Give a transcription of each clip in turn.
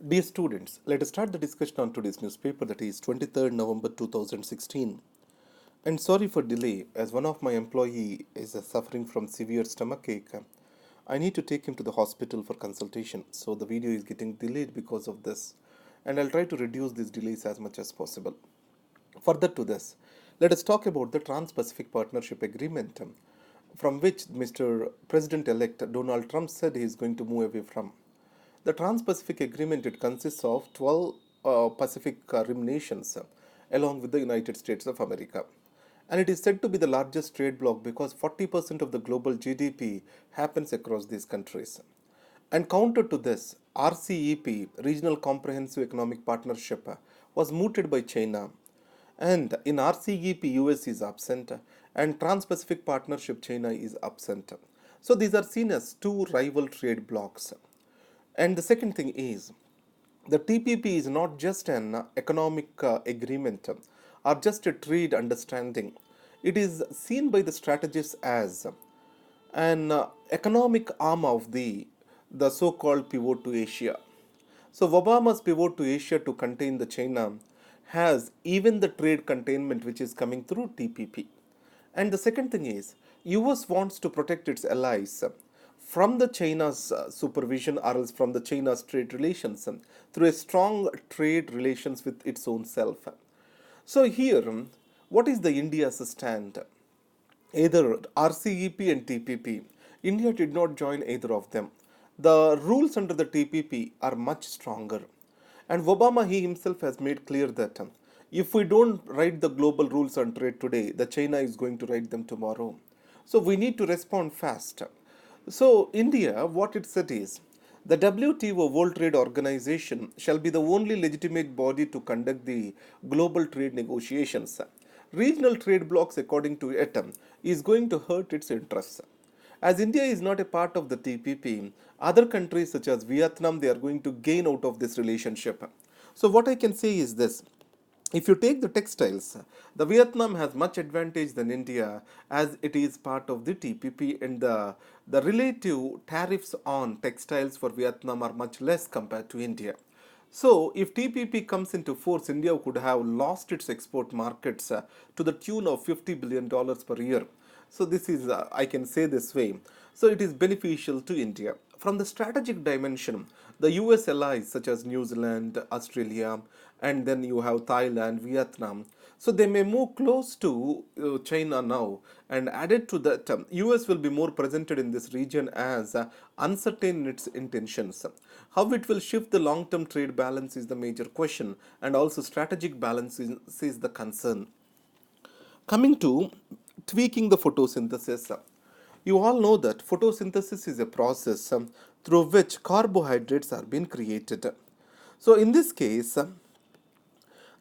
Dear students, let us start the discussion on today's newspaper, that is 23rd November 2016. And sorry for delay, as one of my employee is suffering from severe stomachache. I need to take him to the hospital for consultation, so the video is getting delayed because of this. And I'll try to reduce these delays as much as possible. Further to this, let us talk about the Trans-Pacific Partnership Agreement, from which Mr. President-elect Donald Trump said he is going to move away from. The Trans-Pacific Agreement, it consists of 12 Pacific Rim nations along with the United States of America. And it is said to be the largest trade bloc because 40% of the global GDP happens across these countries. And counter to this, RCEP, Regional Comprehensive Economic Partnership, was mooted by China. And in RCEP, US is absent, and Trans Pacific Partnership, China is absent. So these are seen as two rival trade blocs. And the second thing is, the TPP is not just an economic agreement or just a trade understanding. It is seen by the strategists as an economic arm of the so-called pivot to Asia. So Obama's pivot to Asia to contain the China has even the trade containment which is coming through TPP. And the second thing is, US wants to protect its allies from the China's supervision or else from the China's trade relations through a strong trade relations with its own self. So here, what is the India's stand? Either RCEP and TPP. India did not join either of them. The rules under the TPP are much stronger. And Obama, he himself has made clear that if we don't write the global rules on trade today, the China is going to write them tomorrow. So we need to respond fast. So India, what it said is, the WTO World Trade Organization shall be the only legitimate body to conduct the global trade negotiations. Regional trade blocs, according to it, is going to hurt its interests. As India is not a part of the TPP, other countries such as Vietnam, they are going to gain out of this relationship. So what I can say is this: if you take the textiles, the Vietnam has much advantage than India as it is part of the TPP, and the relative tariffs on textiles for Vietnam are much less compared to India. So, if TPP comes into force, India could have lost its export markets to the tune of $50 billion per year. So, this is, I can say this way. So, it is beneficial to India. From the strategic dimension, the US allies such as New Zealand, Australia, and then you have Thailand, Vietnam. So they may move close to China now, and added to that, US will be more presented in this region as uncertain in its intentions. How it will shift the long-term trade balance is the major question, and also strategic balance is the concern. Coming to tweaking the photosynthesis, you all know that photosynthesis is a process through which carbohydrates are being created. So in this case,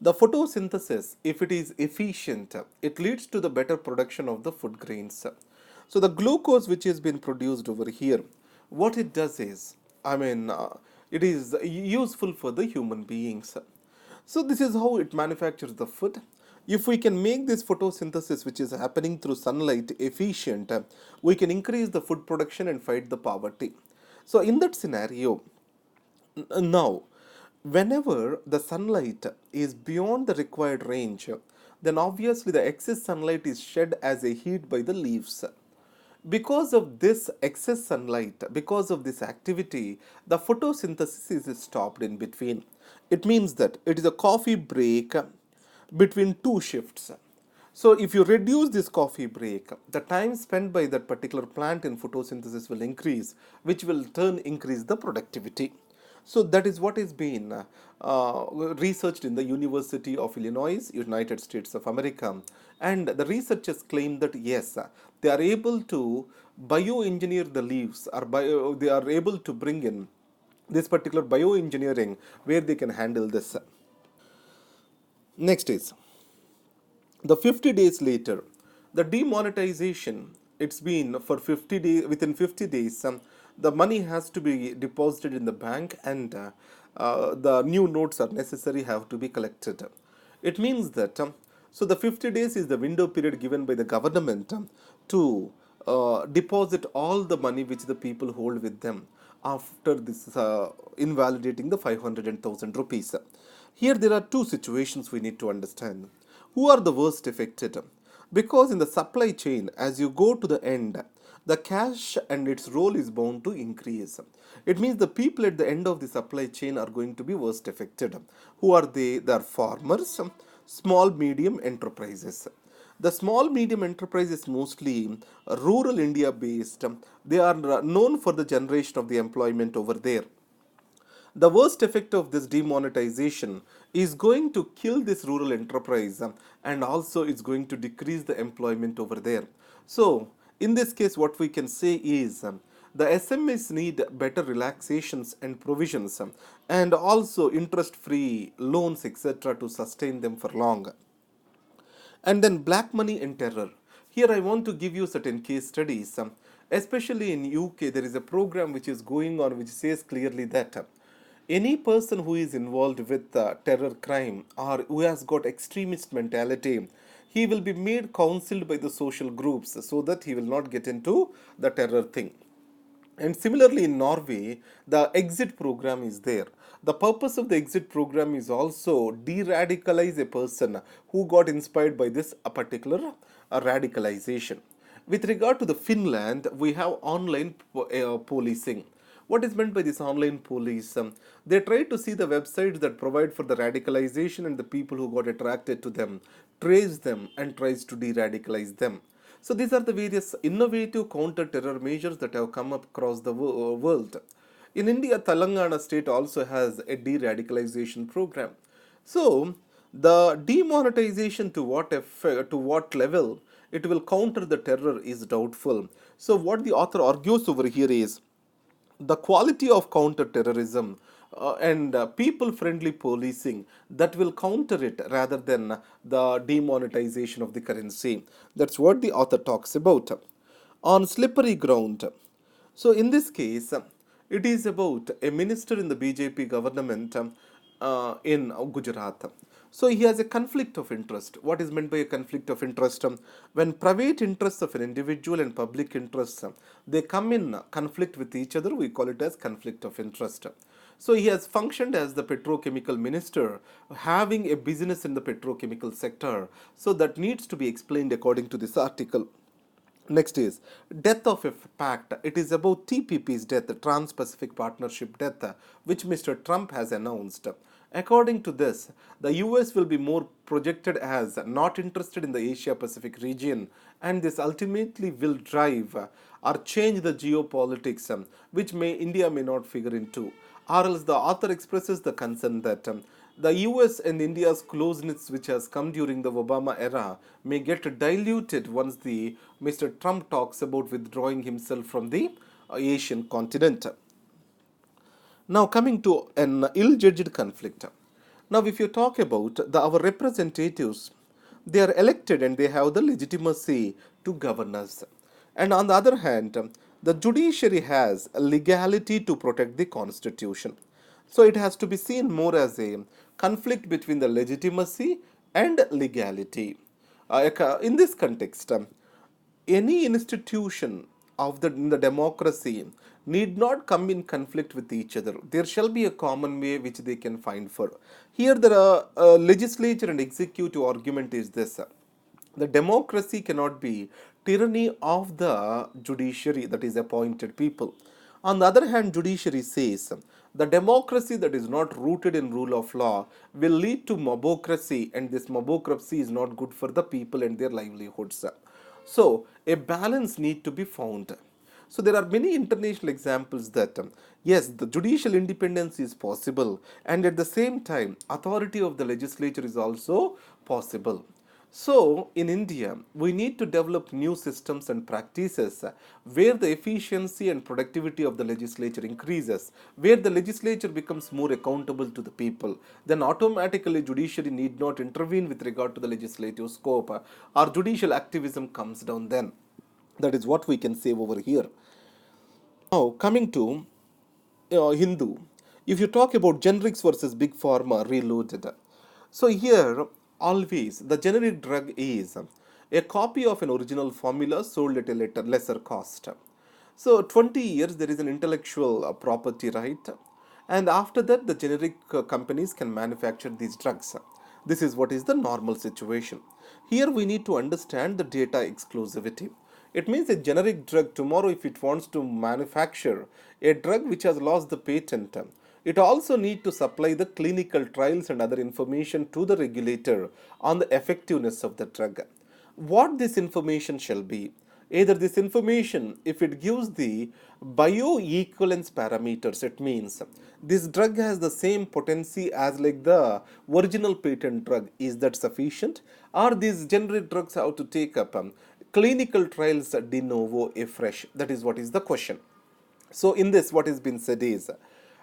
the photosynthesis, if it is efficient, it leads to the better production of the food grains. So the glucose which has been produced over here, what it does is, it is useful for the human beings. So this is how it manufactures the food. If we can make this photosynthesis which is happening through sunlight efficient, we can increase the food production and fight the poverty. So in that scenario, now, whenever the sunlight is beyond the required range, then obviously the excess sunlight is shed as a heat by the leaves. Because of this excess sunlight, because of this activity, the photosynthesis is stopped in between. It means that it is a coffee break between two shifts. So if you reduce this coffee break, the time spent by that particular plant in photosynthesis will increase, which will turn increase the productivity. So that is what is being researched in the University of Illinois, United States of America, and the researchers claim that yes, they are able to bioengineer the leaves, or they are able to bring in this particular bioengineering where they can handle this. Next is the 50 days later, the demonetization, it's been for 50 days, within 50 days, the money has to be deposited in the bank, and the new notes are necessary, have to be collected. It means that, so the 50 days is the window period given by the government to deposit all the money which the people hold with them. after this invalidating the 500 and 1000 rupees. Here there are two situations we need to understand. Who are the worst affected? Because in the supply chain, as you go to the end, the cash and its role is bound to increase. It means the people at the end of the supply chain are going to be worst affected. Who are they? They are farmers, small medium enterprises. The small medium enterprise is mostly rural India based. They are known for the generation of the employment over there. The worst effect of this demonetization is going to kill this rural enterprise, and also it's going to decrease the employment over there. So, in this case, what we can say is the SMEs need better relaxations and provisions, and also interest free loans, etc., to sustain them for long. And then black money and terror. Here I want to give you certain case studies. Especially in UK, there is a program which is going on which says clearly that any person who is involved with terror crime or who has got extremist mentality, he will be made counseled by the social groups so that he will not get into the terror thing. And similarly, in Norway, the exit program is there. The purpose of the exit program is also de-radicalize a person who got inspired by this a particular radicalization. With regard to the Finland, we have online policing. What is meant by this online police? They try to see the websites that provide for the radicalization and the people who got attracted to them, trace them, and tries to de-radicalize them. So these are the various innovative counter-terror measures that have come up across the world. In India, Telangana state also has a de-radicalization program. So the demonetization to what level it will counter the terror is doubtful. So what the author argues over here is the quality of counter-terrorism and people-friendly policing that will counter it rather than the demonetization of the currency. That's what the author talks about. On slippery ground. So in this case, it is about a minister in the BJP government in Gujarat. So he has a conflict of interest. What is meant by a conflict of interest? When private interests of an individual and public interests they come in conflict with each other, we call it as conflict of interest. So he has functioned as the petrochemical minister, having a business in the petrochemical sector. So that needs to be explained according to this article. Next is death of a pact. It is about TPP's death, the Trans-Pacific Partnership death, which Mr. Trump has announced. According to this, the US will be more projected as not interested in the Asia Pacific region, and this ultimately will drive or change the geopolitics, which India may not figure into. Or else the author expresses the concern that the US and India's closeness, which has come during the Obama era, may get diluted once the Mr. Trump talks about withdrawing himself from the Asian continent. Now, coming to an ill-judged conflict. Now, if you talk about our representatives, they are elected and they have the legitimacy to govern us. And on the other hand, the judiciary has a legality to protect the constitution. So it has to be seen more as a conflict between the legitimacy and legality. In this context, any institution of in the democracy need not come in conflict with each other. There shall be a common way which they can find for. Here, the legislature and executive argument is this: the democracy cannot be tyranny of the judiciary, that is appointed people. On the other hand, judiciary says the democracy that is not rooted in rule of law will lead to mobocracy, and this mobocracy is not good for the people and their livelihoods. So a balance need to be found. So there are many international examples that yes, the judicial independence is possible, and at the same time authority of the legislature is also possible. So, in India, we need to develop new systems and practices where the efficiency and productivity of the legislature increases, where the legislature becomes more accountable to the people. Then automatically judiciary need not intervene with regard to the legislative scope. Our judicial activism comes down then. That is what we can say over here. Now, coming to Hindu, if you talk about generics versus big pharma reloaded, so here always the generic drug is a copy of an original formula sold at a lesser cost. So 20 years there is an intellectual property right, and after that the generic companies can manufacture these drugs. This is what is the normal situation. Here we need to understand the data exclusivity. It means a generic drug tomorrow, if it wants to manufacture a drug which has lost the patent, it also need to supply the clinical trials and other information to the regulator on the effectiveness of the drug. What this information shall be? Either this information, if it gives the bioequivalence parameters, it means this drug has the same potency as like the original patent drug. Is that sufficient? Or these generic drugs have to take up clinical trials de novo afresh? That is what is the question. So in this, what has been said is,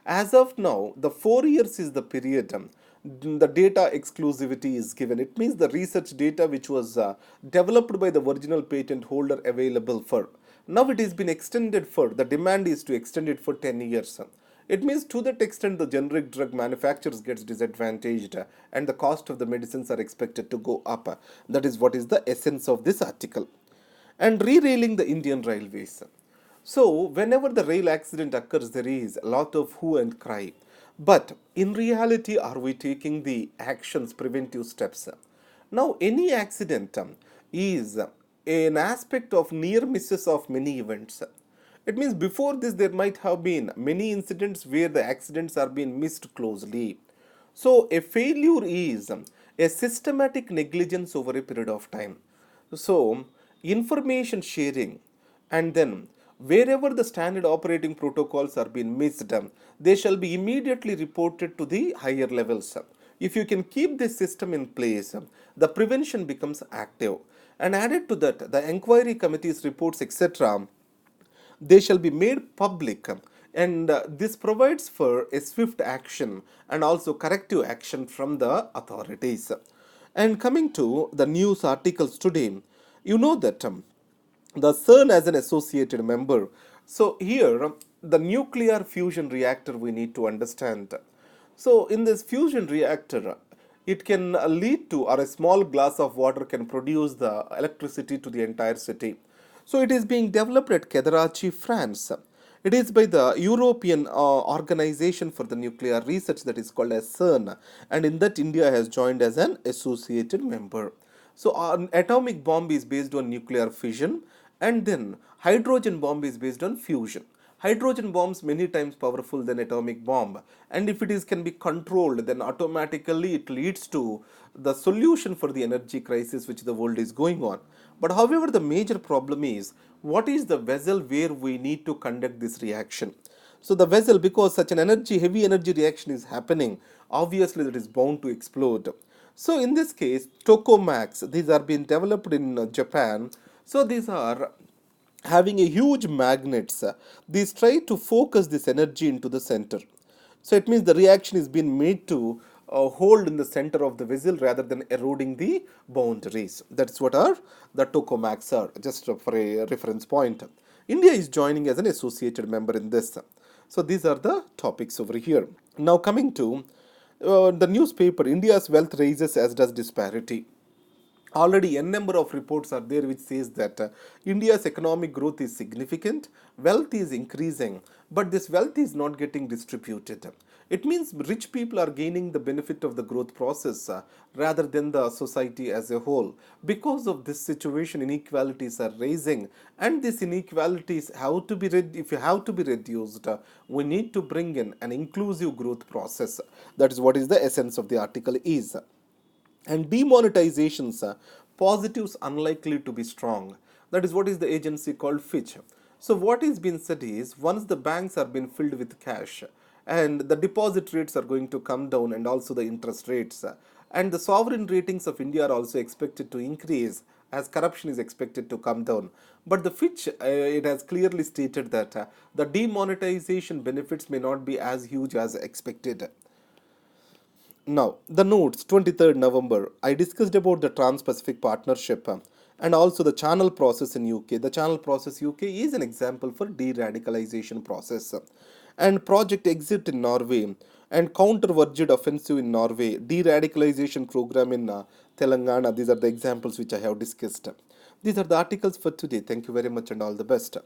as of now, the 4 years is the period the data exclusivity is given. It means the research data which was developed by the original patent holder available for. Now it has been extended for, the demand is to extend it for 10 years. It means to that extent the generic drug manufacturers gets disadvantaged and the cost of the medicines are expected to go up. That is what is the essence of this article. And derailing the Indian railways. So, whenever the rail accident occurs, there is a lot of hue and cry. But in reality, are we taking the actions, preventive steps? Now, any accident is an aspect of near misses of many events. It means before this, there might have been many incidents where the accidents are being missed closely. So, a failure is a systematic negligence over a period of time. So, information sharing, and then wherever the standard operating protocols are being missed, they shall be immediately reported to the higher levels. If you can keep this system in place, the prevention becomes active. And added to that, the inquiry committees reports, etc., they shall be made public, and this provides for a swift action and also corrective action from the authorities. And coming to the news articles today, you know that the CERN as an associated member. So here the nuclear fusion reactor we need to understand. So in this fusion reactor, it can lead to, or a small glass of water can produce the electricity to the entire city. So it is being developed at Kedarachi, France. It is by the European Organization for the Nuclear Research, that is called as CERN, and in that India has joined as an associated member. So an atomic bomb is based on nuclear fission, and then hydrogen bomb is based on fusion. Hydrogen bombs many times powerful than atomic bomb, and if it is can be controlled, then automatically it leads to the solution for the energy crisis which the world is going on. But however, the major problem is, what is the vessel where we need to conduct this reaction? So the vessel, because such an heavy energy reaction is happening, obviously that is bound to explode. So in this case, tokamaks, these are being developed in Japan. So these are having a huge magnets. These try to focus this energy into the center. So it means the reaction is being made to hold in the center of the vessel rather than eroding the boundaries. That's what are the tokamaks are, just for a reference point. India is joining as an associated member in this. So these are the topics over here. Now coming to the newspaper, India's wealth rises as does disparity. Already a number of reports are there which says that India's economic growth is significant, wealth is increasing, but this wealth is not getting distributed. It means rich people are gaining the benefit of the growth process rather than the society as a whole. Because of this situation, inequalities are rising, and these inequalities have to be if you have to be reduced, we need to bring in an inclusive growth process. That is what is the essence of the article is. And demonetizations, positives unlikely to be strong. That is what is the agency called Fitch. So what is being said is, once the banks are being filled with cash, and the deposit rates are going to come down, and also the interest rates, and the sovereign ratings of India are also expected to increase as corruption is expected to come down. But the Fitch, it has clearly stated that the demonetization benefits may not be as huge as expected. Now, the notes, 23rd November, I discussed about the Trans-Pacific Partnership and also the channel process in UK. The channel process UK is an example for de-radicalization process. And Project Exit in Norway and Counter-Virgin Offensive in Norway, de-radicalization program in Telangana. These are the examples which I have discussed. These are the articles for today. Thank you very much and all the best.